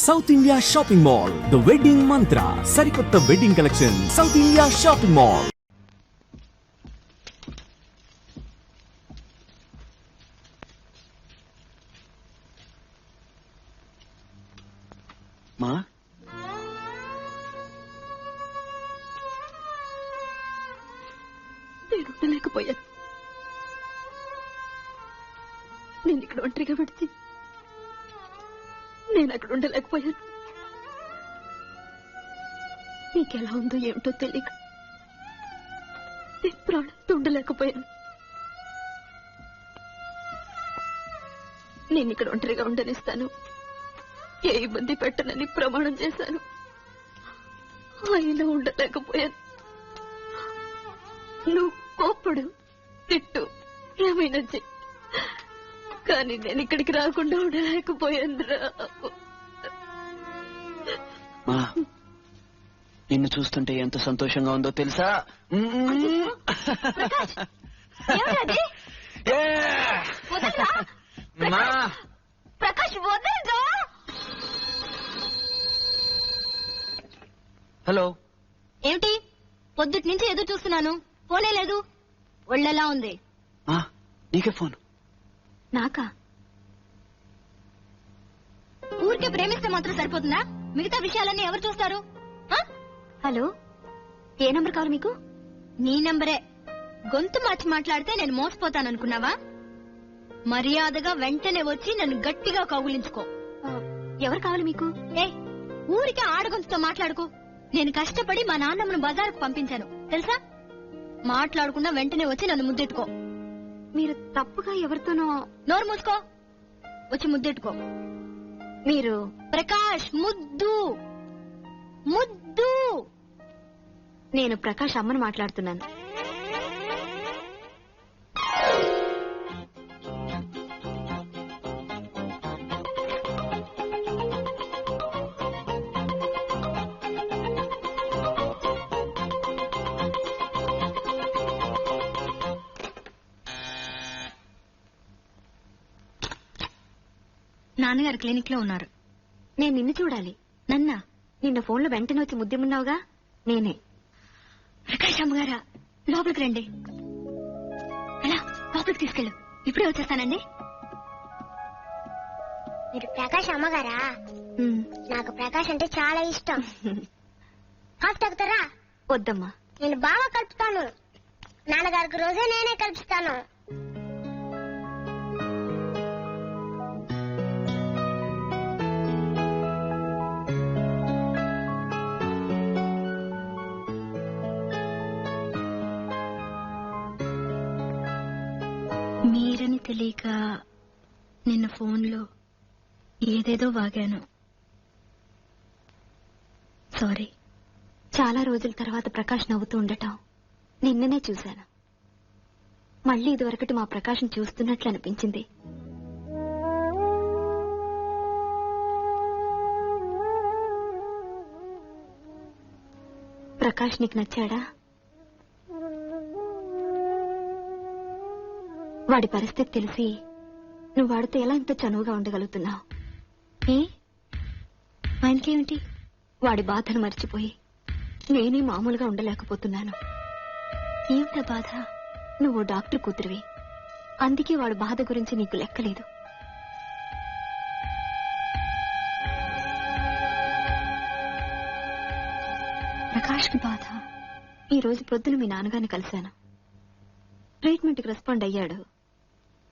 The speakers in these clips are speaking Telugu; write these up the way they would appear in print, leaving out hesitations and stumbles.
South India shopping mall, the wedding మంత్ర, సరికొత్త wedding collection, south India shopping mall. మా నేను ఉండలేకపోయాను. నేను ఇక్కడ ఒంటరిగా పెడితే నేను అక్కడ ఉండలేకపోయాను. నీకెలా ఉందో ఏమిటో తెలియక నేను ప్రాణంతో ఉండలేకపోయాను. నేను ఇక్కడ ఒంటరిగా ఉండనిస్తాను, ఏ ఇబ్బంది పెట్టనని ప్రమాణం చేశాను. అయినా ఉండలేకపోయాను. నువ్వు కోప్పడు, తిట్టు, ఏమైనా చెయ్యి, కానీ నేను ఇక్కడికి రాకుండా ఉండలేకపోయానురా. మా నిన్ను చూస్తుంటే ఎంత సంతోషంగా ఉందో తెలుసా? ప్రకాష్ వదలరా. హలో, ఏమిటి పొద్దుటి నుంచి ఎదురు చూస్తున్నాను, ఫోనే లేదు. ఒళ్ళెలా ఉంది? నీకే ఫోన్. నాకా? ఊరికే ప్రేమిస్తే మాత్రం సరిపోతుందా? మిగతా విషయాలన్నీ ఎవరు చూస్తారు? హలో, ఏ నంబర్ కావాలి మీకు? నీ నంబరే. గొంతు మార్చి మాట్లాడితే నేను మోసపోతాననుకున్నావా? మర్యాదగా వెంటనే వచ్చి నన్ను గట్టిగా కౌగులించుకో. ఎవరు కావాలి మీకు? ఏ ఊరికే ఆడగొంతుతో మాట్లాడుకో. నేను కష్టపడి మా నాన్నమ్మను బజారుకు పంపించాను తెలుసా? మాట్లాడకుండా వెంటనే వచ్చి నన్ను ముద్దెట్టుకో. మీరు తప్పుగా ఎవరితోనో. నోరు మూసుకో, వచ్చి ముద్దెట్టుకో. మీరు ప్రకాష్ ముద్దు ముద్దు. నేను ప్రకాష్ అమ్మను మాట్లాడుతున్నాను. నాన్నగారు క్లినిక్ లో ఉన్నారు. నేను నిన్ను చూడాలి. నన్నా? నిన్న ఫోన్లో వెంటనే వచ్చి ముద్దిమున్నావుగా, నేనే. ప్రకాష్ అమ్మగారా, లోపలికి రండి. అలా లోపలికి తీసుకెళ్ళు, ఇప్పుడే వచ్చేస్తానండి. మీరు ప్రకాష్ అమ్మగారా? నాకు ప్రకాష్ అంటే చాలా ఇష్టం. కాఫీ తాగుతారా? వద్దమ్మా, నేను బాగా కలుపుతాను. నాన్నగారికి రోజే నేనే కలుపుతాను. మీరని తెలియక నిన్న ఫోన్లో ఏదేదో వాగాను. సారీ. చాలా రోజుల తర్వాత ప్రకాష్ నవ్వుతూ ఉండటం నిన్ననే చూశాను. మళ్ళీ ఇదివరకటి మా ప్రకాష్ని చూస్తున్నట్లు అనిపించింది. ప్రకాష్ నీకు నచ్చాడా? వాడి పరిస్థితి తెలిసి నువ్వు వాడితో ఎలా ఇంత చనువుగా ఉండగలుగుతున్నావు? ఏ ఆయనకేమిటి? వాడి బాధను మర్చిపోయి నేనే మామూలుగా ఉండలేకపోతున్నాను. ఏమిటా బాధ? నువ్వు డాక్టర్ కూతురివి, అందుకే వాడి బాధ గురించి నీకు లెక్కలేదు. ప్రకాష్కి బాధ? ఈ రోజు పొద్దున మీ నాన్నగారిని కలిశాను. ట్రీట్మెంట్కి రెస్పాండ్ అయ్యాడు,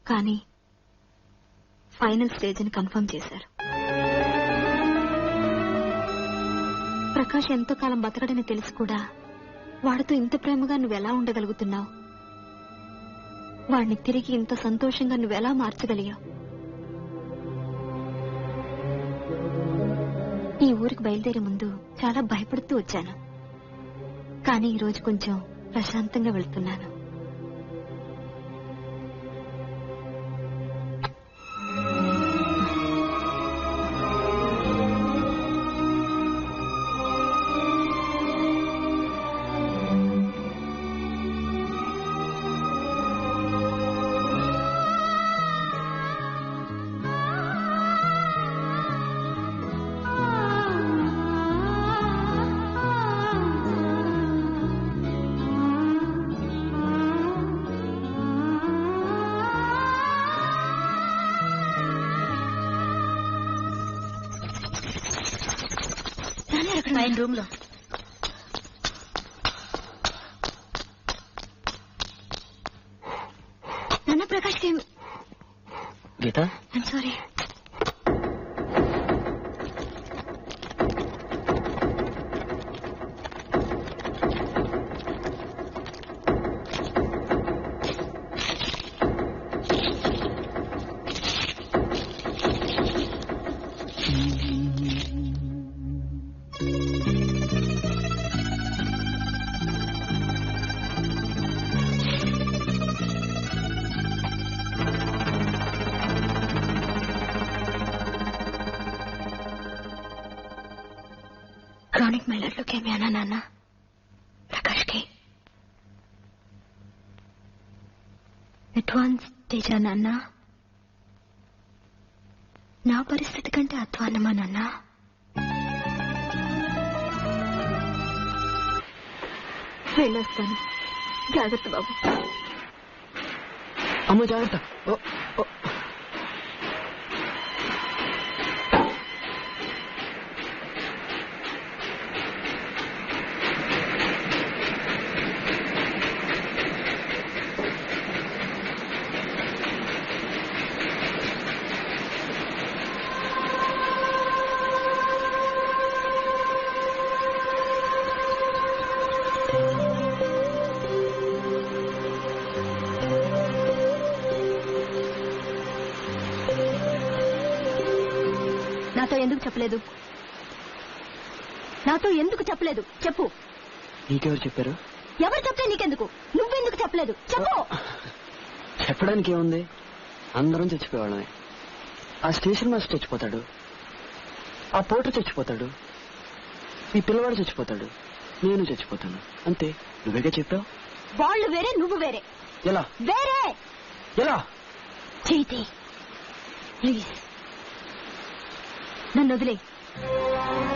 కానీ ఫైనల్ స్టేజ్ అని కన్ఫర్మ్ చేశారు. ప్రకాష్ ఎంతో కాలం బతకడని తెలిసి కూడా వాడితో ఇంత ప్రేమగా నువ్వెలా ఉండగలుగుతున్నావు? వాడిని తిరిగి ఇంత సంతోషంగా నువ్వెలా మార్చగలిగావు? ఈ ఊరికి బయలుదేరే ముందు చాలా భయపడుతూ వచ్చాను, కానీ ఈరోజు కొంచెం ప్రశాంతంగా వెళ్తున్నాను. పైన రూమ్ లో. నాన్న ప్రకాష్ కి గీత సారీ. క్రానిక్ మైలర్ లుకేమియానా నాన్న ప్రకాష్ కి? అడ్వాన్స్ స్టేజా నాన్న? నా పరిస్థితి కంటే అధ్వానమా నాన్న? వెళ్ళొస్తాను. జాగ్రత్త బాబు. అమ్మ జాగ్రత్త. ఓ, ఓ. నాతో ఎందుకు చెప్పలేదు? నాతో ఎందుకు చెప్పలేదు చెప్పు. నీకెవరు చెప్పారు? ఎవరు చెప్తే నీకెందుకు? నువ్వెందుకు చెప్పలేదు చెప్పు. చెప్పడానికి ఏముంది, అందరం చచ్చిపోయేవాళ్ళమే. ఆ స్టేషన్ మాస్టర్ చచ్చిపోతాడు, ఆ పోటర్ చచ్చిపోతాడు, ఈ పిల్లవాడు చచ్చిపోతాడు, నేను చచ్చిపోతాను, అంతే. నువ్వేగా చెప్పావు. వాళ్ళు వేరే నువ్వు వేరే. ఎలా వేరే ఎలా? చేతి ప్లీజ్ నన్ను వదిలే.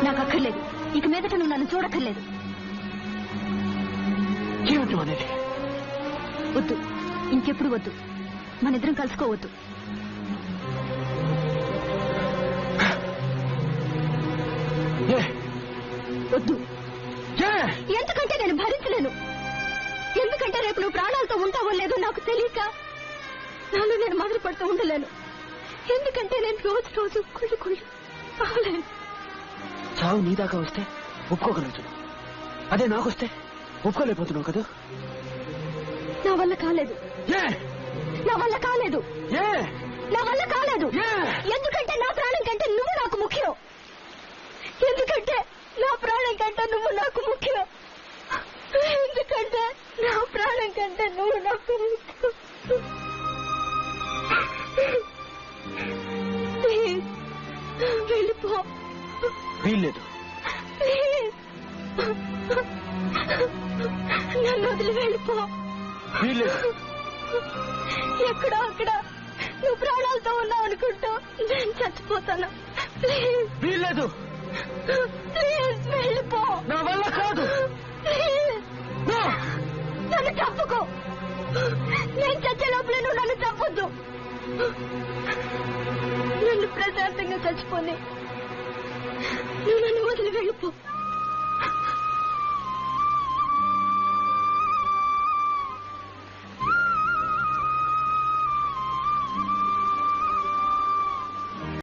నాకు అక్కర్లేదు. ఇక మీదట నువ్వు నన్ను చూడక్కర్లేదు. ఏమిటో అనేది? వద్దు, ఇంకెప్పుడు వద్దు. మన ఇద్దరం కలుసుకోవద్దు. ఏ? వద్దు. ఏ? ఎందుకంటే నేను భరించలేను. ఎందుకంటే రేపు నువ్వు ప్రాణాలతో ఉంటావో లేదో నాకు తెలియక నాలో నేను మొదలు పడుతూ ఉండలేను. ఎందుకంటే నేను రోజు రోజు కుళ్ళు కుళ్ళు అవలేను. చావు నీ దాకా వస్తే ఒప్పుకోగలుగుతు, అదే నాకొస్తే ఒప్పుకోలేకపోతున్నావు కదా. నా వల్ల కాలేదు. ఏ? నా వల్ల కాలేదు. ఏ? నా వల్ల కాలేదు. ఏ? ఎందుకంటే నా ప్రాణం కంటే నువ్వు నాకు ముఖ్యం. ఎందుకంటే నా ప్రాణం కంటే నువ్వు నాకు ముఖ్యం. ఎందుకంటే నా ప్రాణం కంటే నువ్వు నాకు ముఖ్యం. ప్లీజ్ వెళ్ళిపో. వీల్లేదు. ప్లీజ్ నన్ను వదిలి వెళ్ళిపో. వీల్లేదు. ఎక్కడో అక్కడ నువ్వు ప్రాణాలతో ఉన్నావు అనుకుంటా నేను చచ్చిపోతాను. ప్లీజ్ వీల్లేదు. ప్లీజ్ వెళ్ళిపో. నా వల్ల కాదు. Please no. నన్ను చంపుకో. నేను చచ్చే లోపల నువ్వు నన్ను చంపొద్దు. నన్ను ప్రశాంతంగా చచ్చిపోని